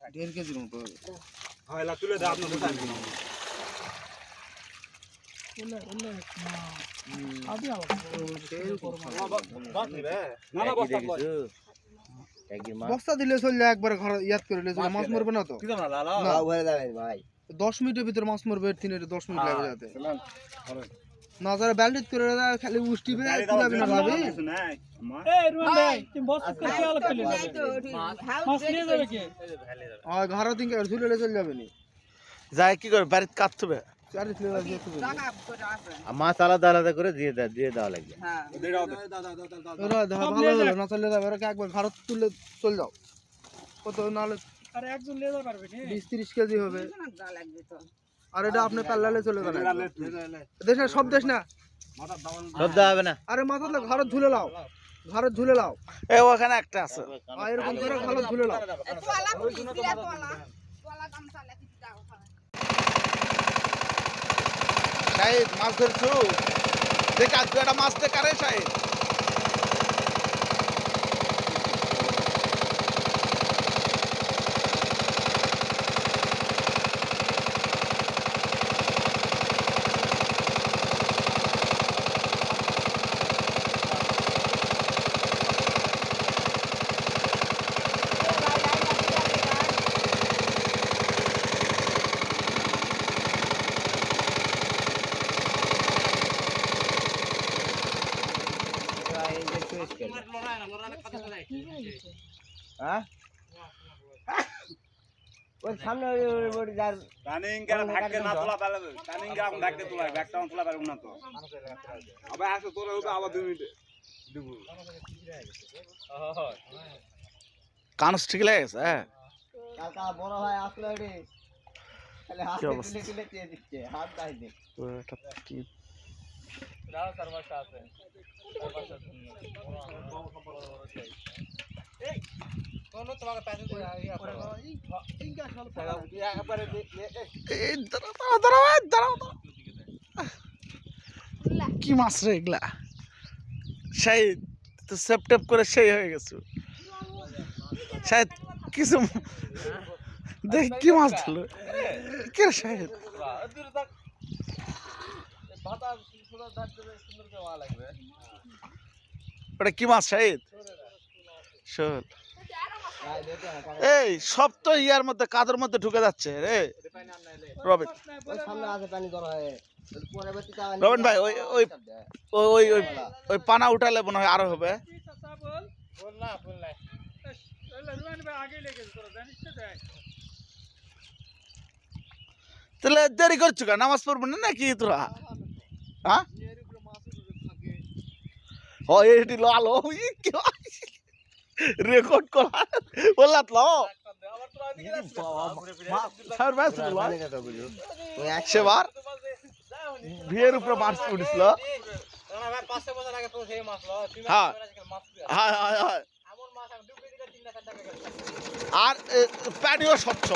1.5 কেজির মতো হবে। হয় লা তুলে দাও আপনাদের টাইম বস্তা দিলে চললে একবার ঘর ইয়াদ করে চলে মাছ মরবে না তো কি জানা লালা না। ভরে যাবেন ভাই 10 মিনিটের ভিতর মাছ মরবে 10 মিনিট লাগবে যাতে না যারা ব্যালডিট করে খালি উষ্টিবে তুলাবি না ভাবি কিছু নাই আমার এই রুমান ভাই তুমি বস্তা করে আলো পেলে মাছ নিয়ে যাবে কি আর ঘর থেকে ঝুলে চলে যাবে নি যায় কি করে বাড়িতে কাটবে চারি ফেলে যেতে হবে মাছ আলাদা আলাদা করে দিয়ে দেওয়া লাগবে দেড়াও এরা ভালো হলো না চলে যাবে এরা একবার ঘর তুলে চলে যাও কত নালে আরে একজন নিয়ে যেতে পারবে নি 20-30 কেজি হবে আর এটা আপনি পাল্লালে চলে যাবে দেশ না সব দেশ না সব দেওয়া হবে না আরে মাথা ঘর ঝুলে লাও ঘর ঝুলে লাও এই ওখানে একটা আছে আর এরকম করে ঘর ঝুলে লাও শাহিদ মাছ ধরছু দেখ আজকে একটা মাছ দেখারে শাহিদ হ্যাঁ ওই সামনে ওই যার টানিং গেলে ভাগকে না তোলা পারলে টানিং গেলে আমি ভাগকে তোলা ব্যাগটা তোলা পারব না তো আবার আসো তোরা হবে আবার 2 মিনিট দেবো কানস ঠিক লাগছে হ্যাঁ কাকা বড় ভাই আসলো রে তাহলে হাত তুলে তুলে চেয়ে দিচ্ছে হাত দাই দে কি দাও সর্বস্ব আছে এই কোন তোমাকে প্যাসেজ করে একবারে এই দাঁড়াও কি মাছ রে এগুলা সেই তো সেপটেপ করে সেই হয়ে গেছে শায়দ কিছু দেখ কি মাছ ধরলো কে রে শায়দ ভাতা সুন্দর ধারতে সুন্দর করে ওয়া লাগবে ওটা কি মাছ শায়দ শোন এই সব তো ইয়ার মধ্যে কাদের মধ্যে ঢুকে যাচ্ছে রে রবিন ওই সামনে আছে পানি ধরা হয় পরবর্তী রবিন ভাই ওই ওই ওই ওই ওই পানা উঠালে মনে হয় আরো হবে বল না রুমান ভাই আগে লেগে তোরা জানিস তো দেখ তাহলে দেরি করছো কেন নামাজ পড়বো না নাকি তোরা হ্যাঁ এটি লো আলো রেকর্ড করা বললাত লো সেবার ভিয়ের উপরে মাছ উঠেছিল ভাই 5 বছর আগে তো সেই মাছ লো হ্যাঁ হ্যাঁ হ্যাঁ এমন মাছ আমি 2 কেজি 3 টাকা আর প্যানিও স্বচ্ছ